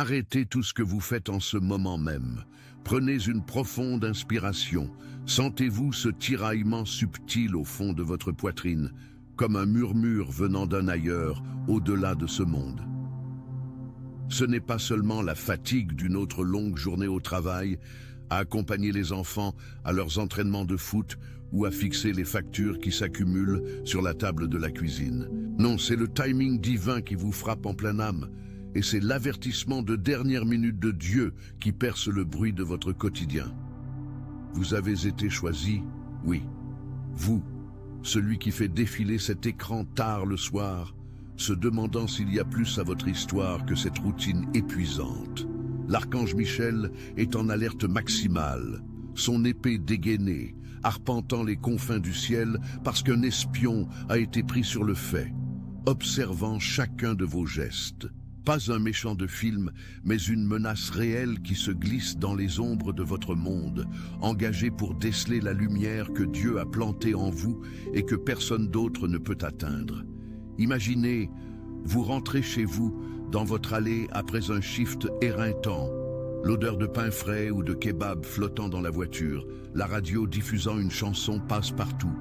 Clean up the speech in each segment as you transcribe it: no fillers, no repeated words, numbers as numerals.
Arrêtez tout ce que vous faites en ce moment même. Prenez une profonde inspiration. Sentez-vous ce tiraillement subtil au fond de votre poitrine, comme un murmure venant d'un ailleurs, au-delà de ce monde. Ce n'est pas seulement la fatigue d'une autre longue journée au travail, à accompagner les enfants à leurs entraînements de foot ou à fixer les factures qui s'accumulent sur la table de la cuisine. Non, c'est le timing divin qui vous frappe en pleine âme, et c'est l'avertissement de dernière minute de Dieu qui perce le bruit de votre quotidien. Vous avez été choisi, oui, vous, celui qui fait défiler cet écran tard le soir, se demandant s'il y a plus à votre histoire que cette routine épuisante. L'archange Michel est en alerte maximale, son épée dégainée, arpentant les confins du ciel parce qu'un espion a été pris sur le fait, observant chacun de vos gestes. Pas un méchant de film, mais une menace réelle qui se glisse dans les ombres de votre monde, engagée pour déceler la lumière que Dieu a plantée en vous et que personne d'autre ne peut atteindre. Imaginez, vous rentrez chez vous, dans votre allée après un shift éreintant, l'odeur de pain frais ou de kebab flottant dans la voiture, la radio diffusant une chanson passe partout.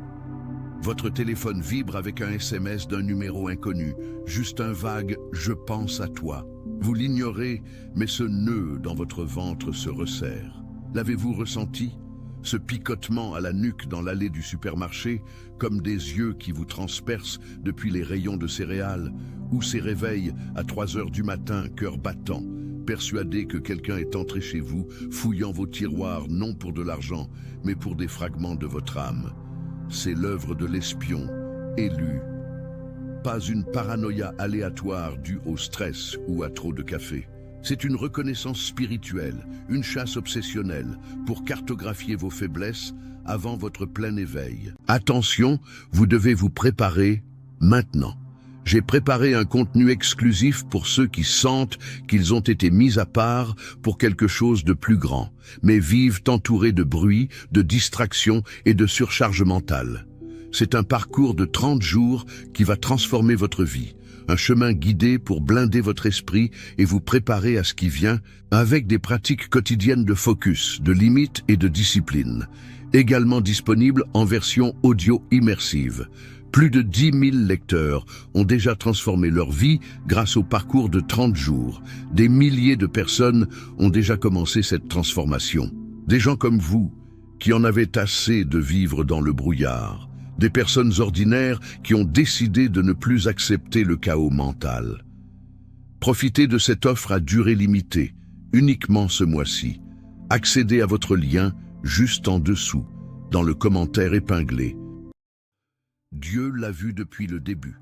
Votre téléphone vibre avec un SMS d'un numéro inconnu, juste un vague « je pense à toi ». Vous l'ignorez, mais ce nœud dans votre ventre se resserre. L'avez-vous ressenti? Ce picotement à la nuque dans l'allée du supermarché, comme des yeux qui vous transpercent depuis les rayons de céréales, ou ces réveils à 3 heures du matin, cœur battant, persuadé que quelqu'un est entré chez vous, fouillant vos tiroirs non pour de l'argent, mais pour des fragments de votre âme. C'est l'œuvre de l'espion, élu. Pas une paranoïa aléatoire due au stress ou à trop de café. C'est une reconnaissance spirituelle, une chasse obsessionnelle pour cartographier vos faiblesses avant votre plein éveil. Attention, vous devez vous préparer maintenant. J'ai préparé un contenu exclusif pour ceux qui sentent qu'ils ont été mis à part pour quelque chose de plus grand, mais vivent entourés de bruit, de distractions et de surcharge mentale. C'est un parcours de 30 jours qui va transformer votre vie, un chemin guidé pour blinder votre esprit et vous préparer à ce qui vient, avec des pratiques quotidiennes de focus, de limites et de discipline, également disponibles en version audio immersive. Plus de 10 000 lecteurs ont déjà transformé leur vie grâce au parcours de 30 jours. Des milliers de personnes ont déjà commencé cette transformation. Des gens comme vous, qui en avaient assez de vivre dans le brouillard. Des personnes ordinaires qui ont décidé de ne plus accepter le chaos mental. Profitez de cette offre à durée limitée, uniquement ce mois-ci. Accédez à votre lien juste en dessous, dans le commentaire épinglé. Dieu l'a vu depuis le début.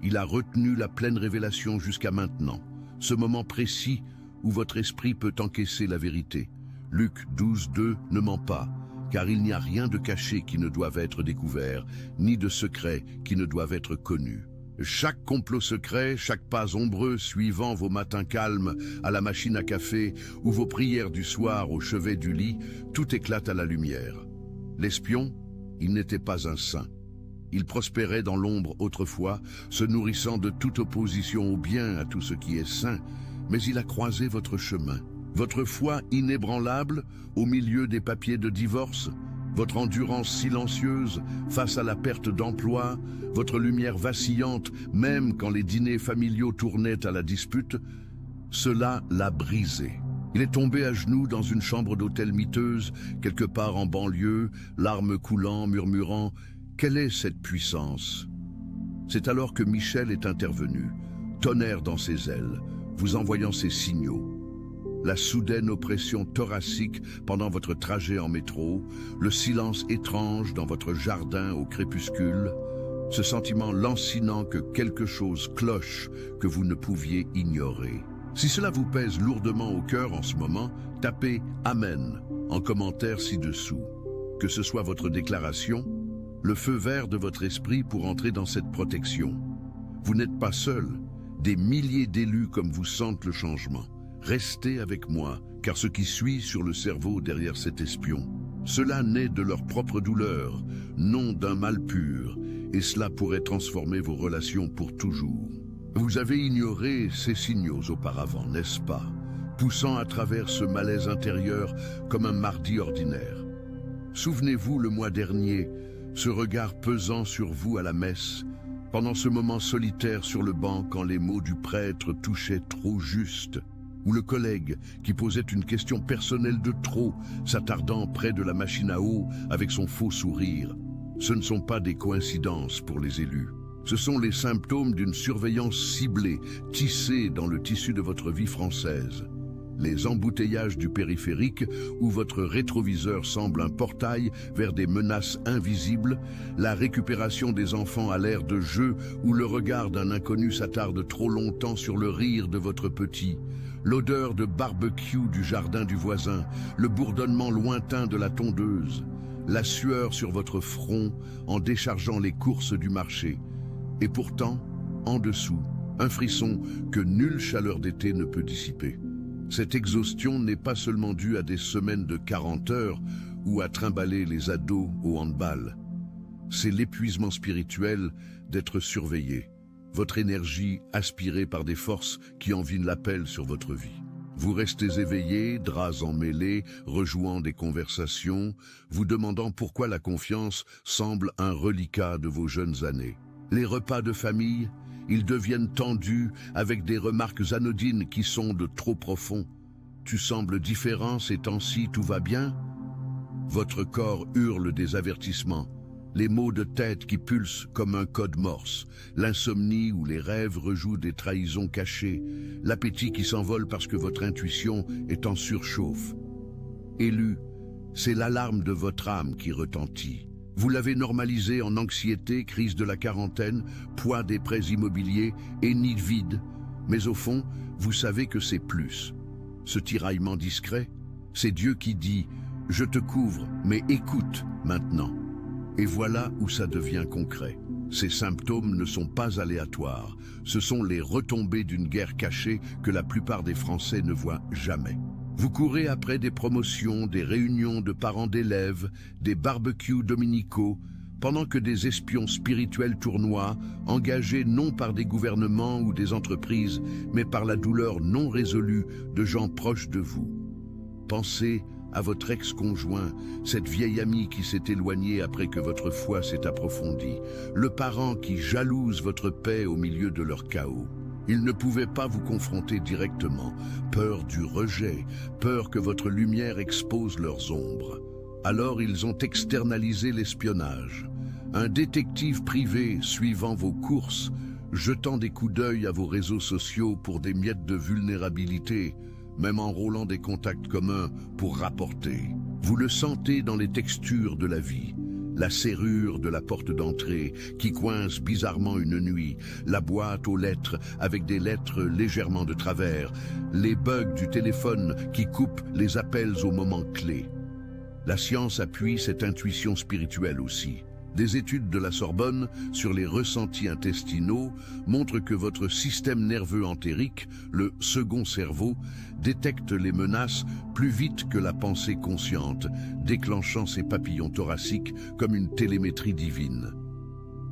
Il a retenu la pleine révélation jusqu'à maintenant, ce moment précis où votre esprit peut encaisser la vérité. Luc 12:2 ne ment pas, car il n'y a rien de caché qui ne doive être découvert, ni de secret qui ne doive être connu. Chaque complot secret, chaque pas ombreux suivant vos matins calmes à la machine à café ou vos prières du soir au chevet du lit, tout éclate à la lumière. L'espion, il n'était pas un saint. Il prospérait dans l'ombre autrefois, se nourrissant de toute opposition au bien, à tout ce qui est saint, mais il a croisé votre chemin. Votre foi inébranlable au milieu des papiers de divorce, votre endurance silencieuse face à la perte d'emploi, votre lumière vacillante même quand les dîners familiaux tournaient à la dispute, cela l'a brisé. Il est tombé à genoux dans une chambre d'hôtel miteuse, quelque part en banlieue, larmes coulant, murmurant « Quelle est cette puissance ?» C'est alors que Michel est intervenu, tonnerre dans ses ailes, vous envoyant ses signaux. La soudaine oppression thoracique pendant votre trajet en métro, le silence étrange dans votre jardin au crépuscule, ce sentiment lancinant que quelque chose cloche que vous ne pouviez ignorer. Si cela vous pèse lourdement au cœur en ce moment, tapez « Amen » en commentaire ci-dessous. Que ce soit votre déclaration, le feu vert de votre esprit pour entrer dans cette protection. Vous n'êtes pas seul, des milliers d'élus comme vous sentent le changement. Restez avec moi, car ce qui suit sur le cerveau derrière cet espion, cela naît de leur propre douleur, non d'un mal pur, et cela pourrait transformer vos relations pour toujours. Vous avez ignoré ces signaux auparavant, n'est-ce pas? poussant à travers ce malaise intérieur comme un mardi ordinaire. Souvenez-vous le mois dernier, ce regard pesant sur vous à la messe, pendant ce moment solitaire sur le banc quand les mots du prêtre touchaient trop juste, ou le collègue qui posait une question personnelle de trop, s'attardant près de la machine à eau avec son faux sourire. Ce ne sont pas des coïncidences pour les élus. Ce sont les symptômes d'une surveillance ciblée, tissée dans le tissu de votre vie française. Les embouteillages du périphérique, où votre rétroviseur semble un portail vers des menaces invisibles, la récupération des enfants à l'ère de jeu, où le regard d'un inconnu s'attarde trop longtemps sur le rire de votre petit, l'odeur de barbecue du jardin du voisin, le bourdonnement lointain de la tondeuse, la sueur sur votre front en déchargeant les courses du marché. Et pourtant, en dessous, un frisson que nulle chaleur d'été ne peut dissiper. Cette exhaustion n'est pas seulement due à des semaines de 40 heures ou à trimballer les ados au handball. C'est l'épuisement spirituel d'être surveillé, votre énergie aspirée par des forces qui envinent l'appel sur votre vie. Vous restez éveillé, draps emmêlés, rejouant des conversations, vous demandant pourquoi la confiance semble un reliquat de vos jeunes années. Les repas de famille, ils deviennent tendus avec des remarques anodines qui sondent trop profond. Tu sembles différent ces temps-ci, tout va bien? Votre corps hurle des avertissements, les maux de tête qui pulsent comme un code morse, l'insomnie où les rêves rejouent des trahisons cachées, l'appétit qui s'envole parce que votre intuition est en surchauffe. Élu, c'est l'alarme de votre âme qui retentit. Vous l'avez normalisé en anxiété, crise de la quarantaine, poids des prêts immobiliers et nid vide. Mais au fond, vous savez que c'est plus. Ce tiraillement discret, c'est Dieu qui dit « Je te couvre, mais écoute maintenant ». Et voilà où ça devient concret. Ces symptômes ne sont pas aléatoires. Ce sont les retombées d'une guerre cachée que la plupart des Français ne voient jamais. Vous courez après des promotions, des réunions de parents d'élèves, des barbecues dominicaux, pendant que des espions spirituels tournoient, engagés non par des gouvernements ou des entreprises, mais par la douleur non résolue de gens proches de vous. Pensez à votre ex-conjoint, cette vieille amie qui s'est éloignée après que votre foi s'est approfondie, le parent qui jalouse votre paix au milieu de leur chaos. Ils ne pouvaient pas vous confronter directement, peur du rejet, peur que votre lumière expose leurs ombres. Alors ils ont externalisé l'espionnage. Un détective privé suivant vos courses, jetant des coups d'œil à vos réseaux sociaux pour des miettes de vulnérabilité, même enrôlant des contacts communs pour rapporter. Vous le sentez dans les textures de la vie. La serrure de la porte d'entrée qui coince bizarrement une nuit, la boîte aux lettres avec des lettres légèrement de travers, les bugs du téléphone qui coupent les appels au moment clé. La science appuie cette intuition spirituelle aussi. Des études de la Sorbonne sur les ressentis intestinaux montrent que votre système nerveux entérique, le second cerveau, détecte les menaces plus vite que la pensée consciente, déclenchant ses papillons thoraciques comme une télémétrie divine.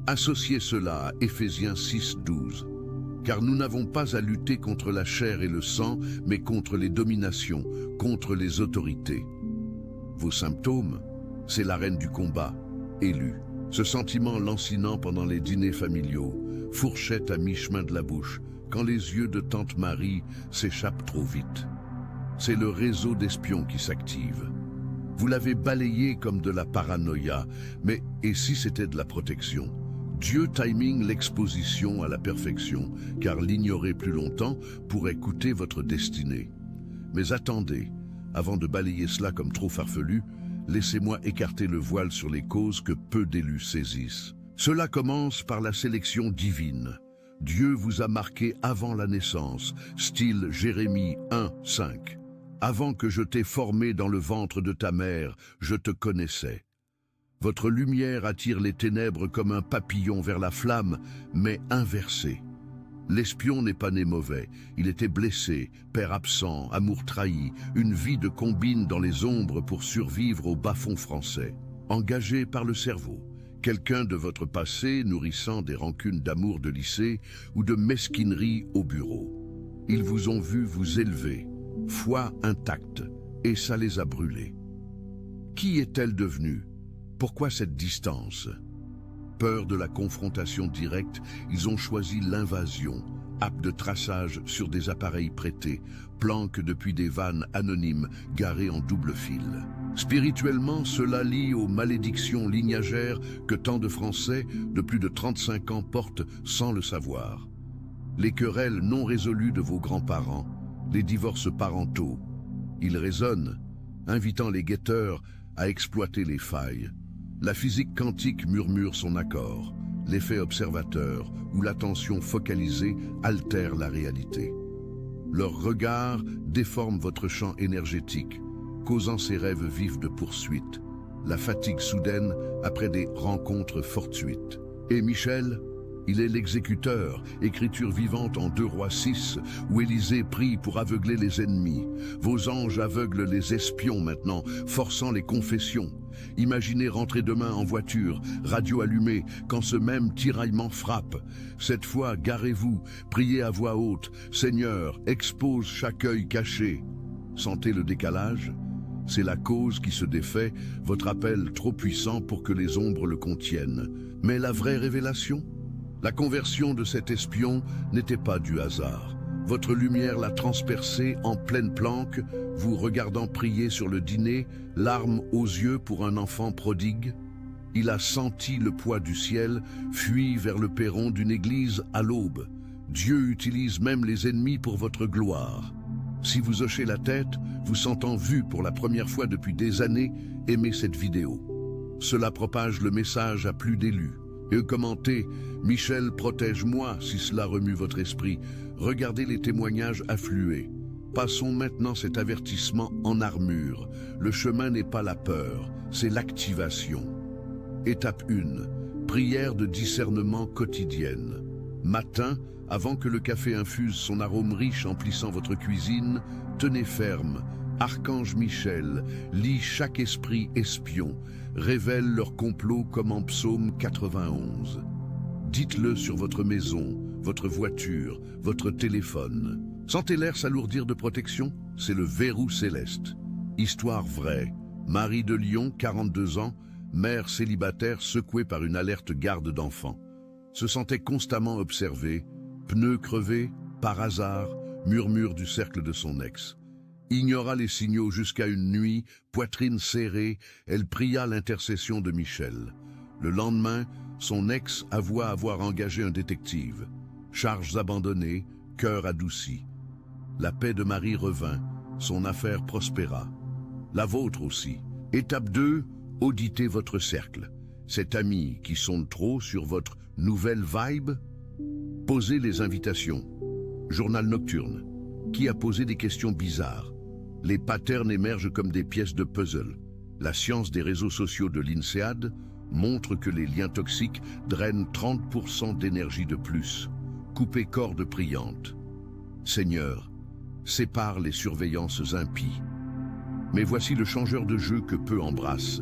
Associez cela à Éphésiens 6:12. Car nous n'avons pas à lutter contre la chair et le sang, mais contre les dominations, contre les autorités. Vos symptômes, c'est l'arène du combat, élu. Ce sentiment lancinant pendant les dîners familiaux, fourchette à mi-chemin de la bouche, quand les yeux de tante Marie s'échappent trop vite. C'est le réseau d'espions qui s'active. Vous l'avez balayé comme de la paranoïa, mais et si c'était de la protection? Dieu timing l'exposition à la perfection, car l'ignorer plus longtemps pourrait coûter votre destinée. Mais attendez, avant de balayer cela comme trop farfelu, laissez-moi écarter le voile sur les causes que peu d'élus saisissent. Cela commence par la sélection divine. Dieu vous a marqué avant la naissance, style Jérémie 1:5. Avant que je t'ai formé dans le ventre de ta mère, je te connaissais. Votre lumière attire les ténèbres comme un papillon vers la flamme, mais inversée. L'espion n'est pas né mauvais, il était blessé, père absent, amour trahi, une vie de combine dans les ombres pour survivre au bas-fond français. Engagé par le cerveau, quelqu'un de votre passé nourrissant des rancunes d'amour de lycée ou de mesquinerie au bureau. Ils vous ont vu vous élever, foi intacte, et ça les a brûlés. Qui est-elle devenue? Pourquoi cette distance? Peur de la confrontation directe, ils ont choisi l'invasion, app de traçage sur des appareils prêtés, planquent depuis des vannes anonymes garées en double fil. Spirituellement, cela lie aux malédictions lignagères que tant de Français de plus de 35 ans portent sans le savoir. Les querelles non résolues de vos grands-parents, les divorces parentaux. Ils résonnent, invitant les guetteurs à exploiter les failles. La physique quantique murmure son accord. L'effet observateur ou l'attention focalisée altère la réalité. Leur regard déforme votre champ énergétique, causant ces rêves vifs de poursuite, la fatigue soudaine après des rencontres fortuites. Et Michel, il est l'exécuteur, écriture vivante en 2 Rois 6, où Élisée prie pour aveugler les ennemis. Vos anges aveuglent les espions maintenant, forçant les confessions. Imaginez rentrer demain en voiture, radio allumée, quand ce même tiraillement frappe. Cette fois, garez-vous, priez à voix haute. Seigneur, expose chaque œil caché. Sentez le décalage? C'est la cause qui se défait, votre appel trop puissant pour que les ombres le contiennent. Mais la vraie révélation? La conversion de cet espion n'était pas du hasard. Votre lumière l'a transpercé en pleine planque, vous regardant prier sur le dîner, larmes aux yeux pour un enfant prodigue. Il a senti le poids du ciel, fui vers le perron d'une église à l'aube. Dieu utilise même les ennemis pour votre gloire. Si vous hochez la tête, vous sentant vu pour la première fois depuis des années, aimez cette vidéo. Cela propage le message à plus d'élus. Et commentez, Michel, protège-moi si cela remue votre esprit. Regardez les témoignages affluer. Passons maintenant cet avertissement en armure. Le chemin n'est pas la peur, c'est l'activation. Étape 1. Prière de discernement quotidienne. Matin, avant que le café infuse son arôme riche emplissant votre cuisine, tenez ferme. Archange Michel lit chaque esprit espion, révèle leur complot comme en psaume 91. Dites-le sur votre maison, votre voiture, votre téléphone. Sentez l'air s'alourdir de protection? C'est le verrou céleste. Histoire vraie. Marie de Lyon, 42 ans, mère célibataire secouée par une alerte garde d'enfants. Se sentait constamment observée, pneus crevés, par hasard, murmure du cercle de son ex. Ignora les signaux jusqu'à une nuit, poitrine serrée, elle pria l'intercession de Michel. Le lendemain, son ex avoua avoir engagé un détective. Charges abandonnées, cœur adouci. La paix de Marie revint, son affaire prospéra. La vôtre aussi. Étape 2, auditez votre cercle. Cet ami qui sonde trop sur votre nouvelle vibe? Posez les invitations. Journal nocturne. Qui a posé des questions bizarres? Les patterns émergent comme des pièces de puzzle. La science des réseaux sociaux de l'INSEAD montre que les liens toxiques drainent 30% d'énergie de plus. Coupez cordes priantes. Seigneur, sépare les surveillances impies. Mais voici le changeur de jeu que peu embrassent.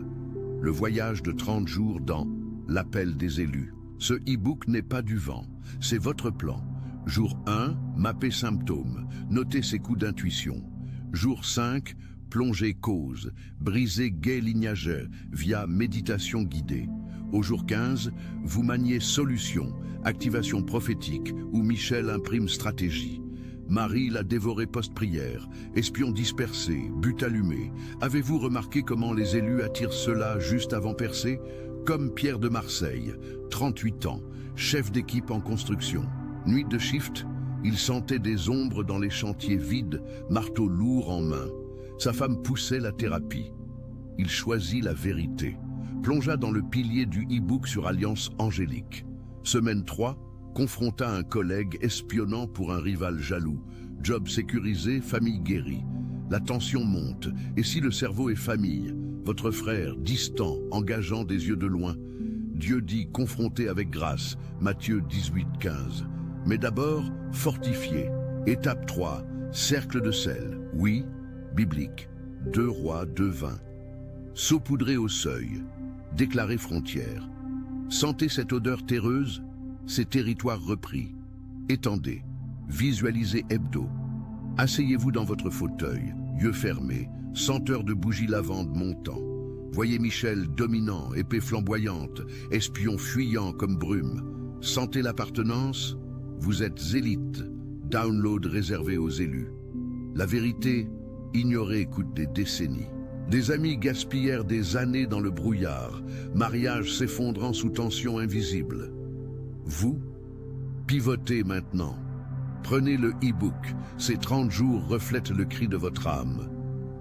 Le voyage de 30 jours dans l'appel des élus. Ce e-book n'est pas du vent, c'est votre plan. Jour 1, mapper symptômes, noter ses coups d'intuition. Jour 5, plonger cause, briser guet lignageux via méditation guidée. Au jour 15, vous maniez solution, activation prophétique où Michel imprime stratégie. Marie l'a dévoré post-prière, espion dispersé, but allumé. Avez-vous remarqué comment les élus attirent cela juste avant percer? Comme Pierre de Marseille, 38 ans, chef d'équipe en construction. Nuit de shift, il sentait des ombres dans les chantiers vides, marteau lourd en main. Sa femme poussait la thérapie. Il choisit la vérité. Plongea dans le pilier du e-book sur Alliance Angélique. Semaine 3, confronta un collègue espionnant pour un rival jaloux. Job sécurisé, famille guérie. La tension monte, et si le cerveau est famille, votre frère, distant, engageant des yeux de loin. Dieu dit confronté avec grâce, Matthieu 18-15. Mais d'abord, fortifié. Étape 3, cercle de sel. Oui, biblique. 2 Rois 2-20. Saupoudré au seuil. Déclarer frontière. Sentez cette odeur terreuse? Ces territoires repris. Étendez. Visualisez hebdo. Asseyez-vous dans votre fauteuil, yeux fermés, senteur de bougies lavande montant. Voyez Michel dominant, épée flamboyante, espion fuyant comme brume. Sentez l'appartenance? Vous êtes élite. Download réservé aux élus. La vérité, ignorée coûte des décennies. Des amis gaspillèrent des années dans le brouillard, mariage s'effondrant sous tension invisible. Vous, pivotez maintenant. Prenez le e-book, ces 30 jours reflètent le cri de votre âme.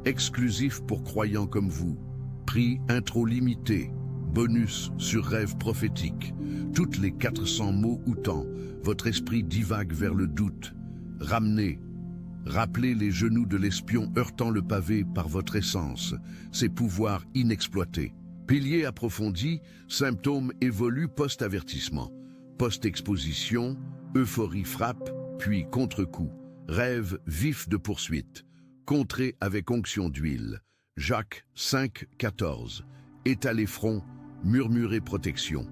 Exclusif pour croyants comme vous. Prix intro limité, bonus sur rêve prophétique. Toutes les 400 mots ou temps, votre esprit divague vers le doute. Ramenez, rappelez les genoux de l'espion heurtant le pavé par votre essence, ses pouvoirs inexploités. Pilier approfondi, symptômes évoluent post-avertissement. Post-exposition, euphorie frappe, puis contre-coup. Rêve vif de poursuite. Contré avec onction d'huile. Jacques 5, 14. Étaler front, murmurer protection.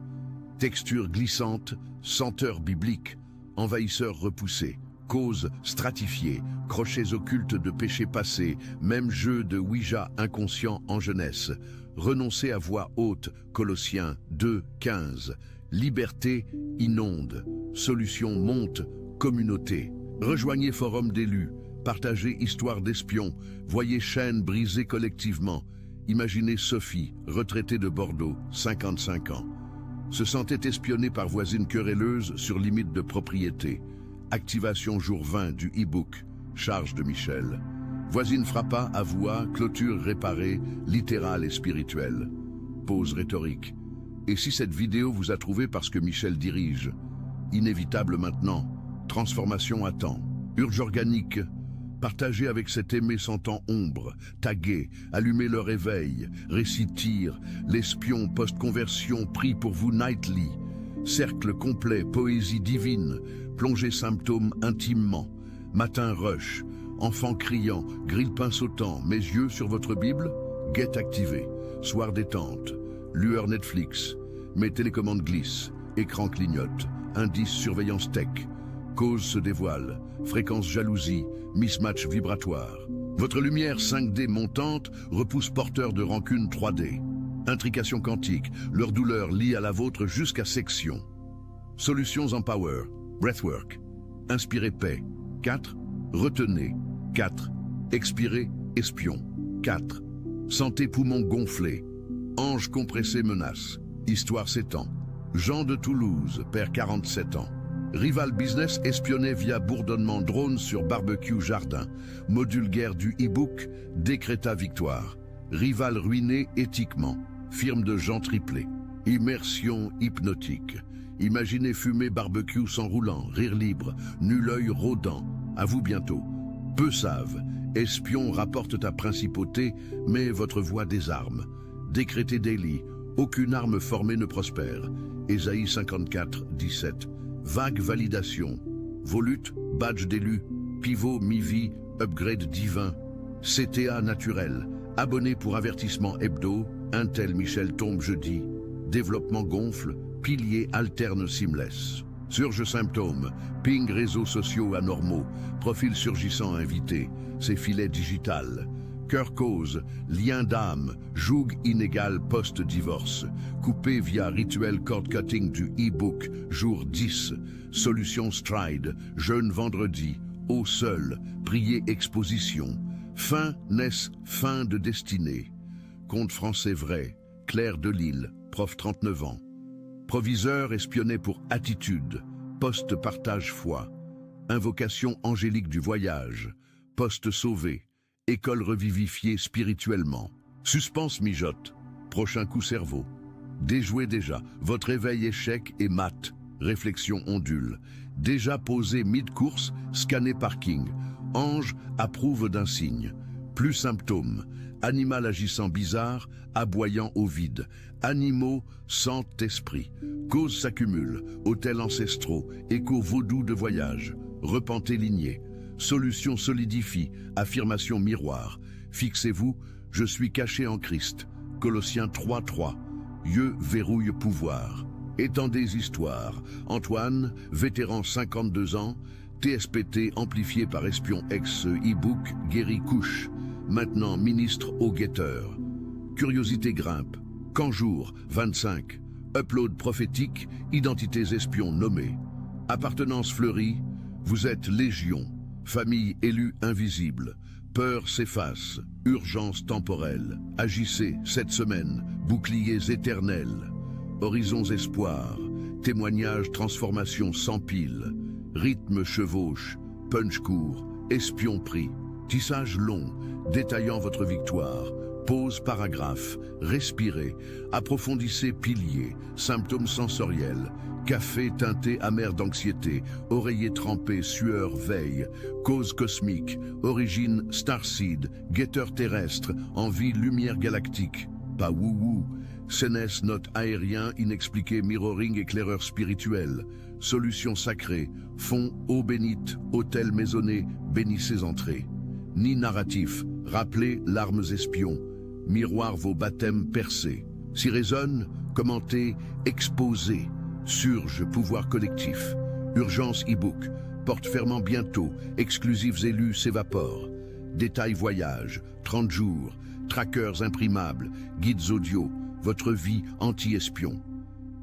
Texture glissante, senteur biblique, envahisseur repoussé. Cause stratifiée, crochets occultes de péchés passés, même jeu de Ouija inconscient en jeunesse. Renoncer à voix haute, Colossiens 2, 15. Liberté inonde, solution monte, communauté. Rejoignez forum d'élus, partagez histoire d'espions, voyez chaînes brisées collectivement. Imaginez Sophie, retraitée de Bordeaux, 55 ans. Se sentait espionnée par voisine querelleuse sur limite de propriété. Activation jour 20 du e-book, charge de Michel. Voisine frappa, avoua, clôture réparée, littérale et spirituelle. Pause rhétorique. Et si cette vidéo vous a trouvé parce que Michel dirige? Inévitable maintenant. Transformation à temps. Urge organique. Partagez avec cet aimé sans temps ombre. Taguez. Allumez le réveil. Récit tir. L'espion post-conversion prie pour vous nightly. Cercle complet. Poésie divine. Plongez symptômes intimement. Matin rush. Enfant criant. Grille-pain sautant. Mes yeux sur votre Bible? Guette activé. Soir détente. Lueur Netflix. Mes télécommandes glissent. Écran clignote. Indice surveillance tech. Cause se dévoile. Fréquence jalousie. Mismatch vibratoire. Votre lumière 5D montante repousse porteur de rancune 3D. Intrication quantique. Leur douleur lie à la vôtre jusqu'à section. Solutions en power. Breathwork. Inspirez paix. 4. Retenez. 4. Expirez. Espion. 4. Santé poumons gonflés. Ange compressé menace. Histoire s'étend. Jean de Toulouse, père 47 ans. Rival business espionné via bourdonnement drone sur barbecue jardin. Module guerre du e-book, décréta victoire. Rival ruiné éthiquement. Firme de Jean triplé. Immersion hypnotique. Imaginez fumer barbecue s'enroulant, rire libre, nul œil rôdant. À vous bientôt. Peu savent. Espion rapporte ta principauté, mais votre voix désarme. Décrété daily. Aucune arme formée ne prospère. Ésaïe 54, 17. Vague validation. Volute, badge d'élu, pivot mi-vie, upgrade divin. CTA naturel. Abonné pour avertissement hebdo. Intel Michel tombe jeudi. Développement gonfle. Pilier alterne seamless. Surge symptômes. Ping réseaux sociaux anormaux. Profil surgissant invité. Ses filets digital. Cœur cause, lien d'âme, joug inégal post-divorce, coupé via rituel cord-cutting du e-book, jour 10, solution stride, jeûne vendredi, eau seul, prier exposition, fin naissent, fin de destinée. Conte français vrai, Claire de Lille, prof 39 ans. Proviseur espionné pour attitude, post-partage foi, invocation angélique du voyage, post sauvé. École revivifiée spirituellement. Suspense mijote. Prochain coup cerveau. Déjoué déjà. Votre éveil échec et mat. Réflexion ondule. Déjà posé mid-course, scanné parking. Ange approuve d'un signe. Plus symptômes. Animal agissant bizarre, aboyant au vide. Animaux sentent esprit. Causes s'accumulent. Hôtels ancestraux. Échos vaudou de voyage. Repenté ligné. Solution solidifie, affirmation miroir. Fixez-vous, je suis caché en Christ. Colossiens 3.3. Yeux verrouille pouvoir. Étendez histoires. Antoine, vétéran 52 ans, TSPT amplifié par Espion X, e-book Guéri Couche, maintenant ministre au guetteur. Curiosité grimpe. Canjour, 25. Upload prophétique, identités espions nommées. Appartenance fleurie, vous êtes légion. Famille élue invisible. Peur s'efface. Urgence temporelle. Agissez cette semaine. Boucliers éternels. Horizons espoirs. Témoignages transformation sans pile. Rythme chevauche. Punch court. Espion pris. Tissage long. Détaillant votre victoire. Pause paragraphe, respirez, approfondissez piliers, symptômes sensoriels, café teinté amer d'anxiété, oreiller trempé, sueur, veille, cause cosmique, origine starseed, guetteur terrestre, envie lumière galactique, pas wou-wou, CNES note aérien, inexpliqué mirroring éclaireur spirituel, solution sacrée, fond, eau bénite, hôtel maisonné, bénissez entrées. Ni narratif, rappelez larmes espions, miroir vos baptêmes percés. Si résonne, commentez, exposez. Surge, pouvoir collectif. Urgence e-book. Porte fermant bientôt. Exclusifs élus s'évaporent. Détail voyage. 30 jours. Trackers imprimables. Guides audio. Votre vie anti-espion.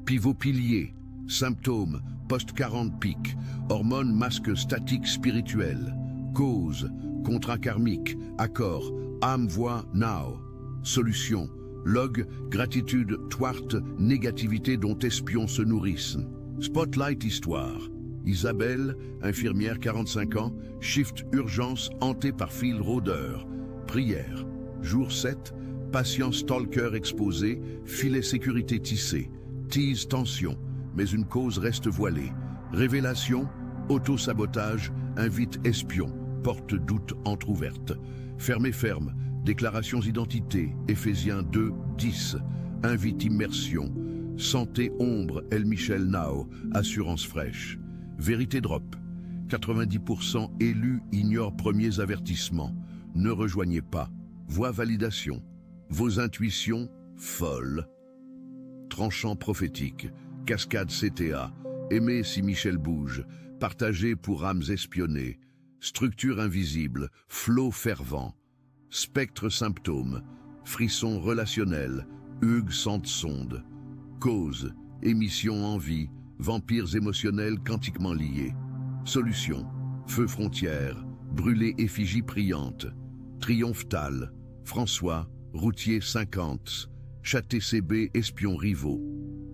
Pivot pilier. Symptômes. Post-40 pics. Hormones masque statique spirituel. Cause. Contrat karmique. Accord. Âme voix now. Solution. Log, gratitude, twart, négativité dont espions se nourrissent. Spotlight histoire. Isabelle, infirmière 45 ans, shift urgence hantée par fil rôdeur. Prière. Jour 7, patient stalker exposé, filet sécurité tissé. Tease tension, mais une cause reste voilée. Révélation, auto-sabotage, invite espion, porte doute entr'ouverte. Ferme. Déclarations identité, Éphésiens 2, 10. Invite immersion. Santé ombre, El Michel Nao, assurance fraîche. Vérité drop. 90% élus ignorent premiers avertissements. Ne rejoignez pas. Voix validation. Vos intuitions, folles. Tranchant prophétique. Cascade CTA. Aimez si Michel bouge. Partagez pour âmes espionnées. Structure invisible. Flot fervent. Spectre symptôme, frisson relationnel, Hugues sonde. Cause, émission envie, vampires émotionnels quantiquement liés. Solution, feu frontière, brûlé effigie priante. Triomphtal, François, routier 50, chat TCB espion rivaux.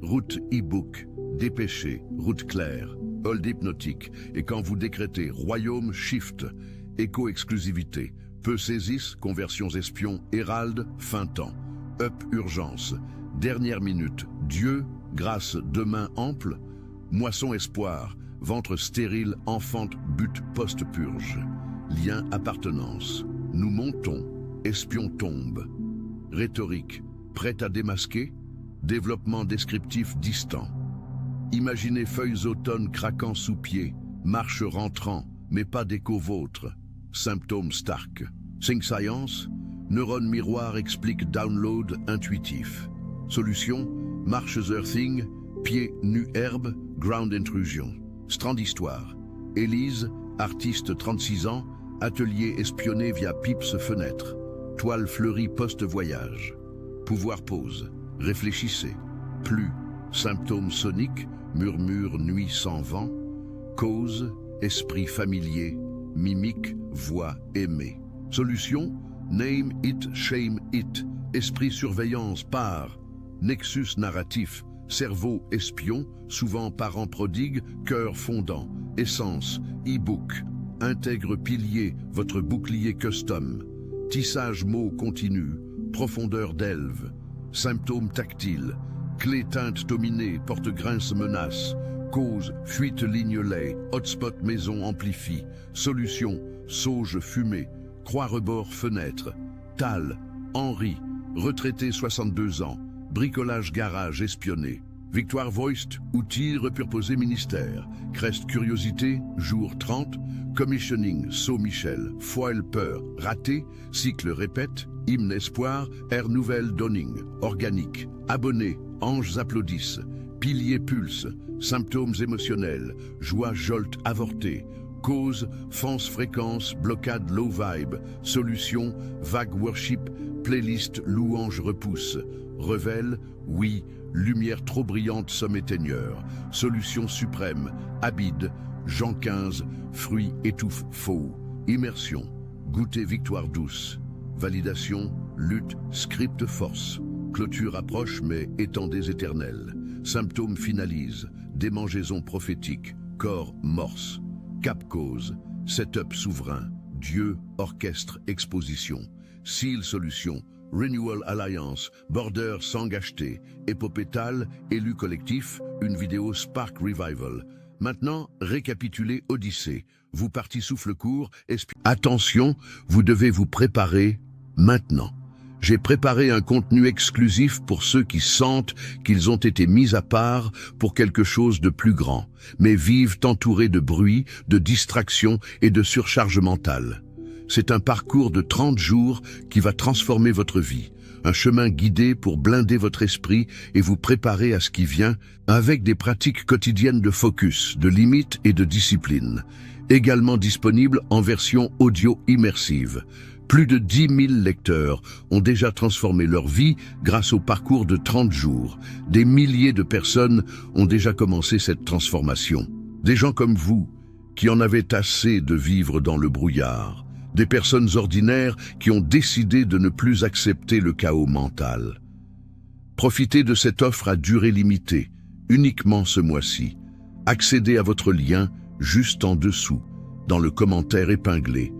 Route e-book, dépêché, route claire, hold hypnotique, et quand vous décrétez royaume shift, éco-exclusivité, peu saisissent, conversions espions, Hérald, fin temps. Up urgence, dernière minute, Dieu, grâce demain ample, moisson espoir, ventre stérile, enfante, but post-purge. Lien appartenance, nous montons, espion tombe. Rhétorique, prête à démasquer, développement descriptif distant. Imaginez feuilles automne craquant sous pied, marche rentrant, mais pas d'écho vôtre. Symptômes Stark. Sync Science, neurone miroir explique download intuitif. Solution, marches earthing, pieds nus herbe, ground intrusion. Strand histoire. Élise, artiste 36 ans, atelier espionné via Pips fenêtre. Toile fleurie post-voyage. Pouvoir pause. Réfléchissez. Plus. Symptômes soniques, murmure nuit sans vent. Cause, esprit familier. Mimique, voix aimée. Solution, name it, shame it. Esprit surveillance par. Nexus narratif, cerveau espion, souvent parent prodigue, cœur fondant. Essence, e-book. Intègre pilier, votre bouclier custom. Tissage mot continu, profondeur d'elve. Symptômes tactiles. Clé teinte dominée, porte-grince menace. Cause, fuite ligne lait, hotspot maison amplifie. Solution, sauge fumée, croix rebord fenêtre. Tal, Henri, retraité 62 ans, bricolage garage espionné. Victoire voiced, outil repurposé ministère. Crest curiosité, jour 30. Commissioning, Saut Michel, foil peur, raté. Cycle répète, hymne espoir, air nouvelle donning. Organique, abonné, anges applaudissent. Pilier pulse, symptômes émotionnels, joie jolte avortée. Cause, fausse fréquence, blocade low vibe. Solution, vague worship, playlist louange repousse. Révèle, oui, lumière trop brillante somme éteigneur. Solution suprême, Abide, Jean 15, fruits étouffe faux. Immersion, goûter victoire douce. Validation, lutte, script force. Clôture approche mais étendez éternelle. Symptômes finalise, démangeaison prophétique, corps morse. Cap cause, setup souverain, Dieu, orchestre, exposition. Seal solution, Renewal Alliance, Border sang acheté, épopétale, élu collectif, une vidéo Spark Revival. Maintenant, récapitulez Odyssée. Vous parti souffle court, attention, vous devez vous préparer maintenant. J'ai préparé un contenu exclusif pour ceux qui sentent qu'ils ont été mis à part pour quelque chose de plus grand, mais vivent entourés de bruit, de distractions et de surcharge mentale. C'est un parcours de 30 jours qui va transformer votre vie, un chemin guidé pour blinder votre esprit et vous préparer à ce qui vient avec des pratiques quotidiennes de focus, de limites et de discipline, également disponibles en version audio immersive. Plus de 10 000 lecteurs ont déjà transformé leur vie grâce au parcours de 30 jours. Des milliers de personnes ont déjà commencé cette transformation. Des gens comme vous, qui en avaient assez de vivre dans le brouillard. Des personnes ordinaires qui ont décidé de ne plus accepter le chaos mental. Profitez de cette offre à durée limitée, uniquement ce mois-ci. Accédez à votre lien juste en dessous, dans le commentaire épinglé.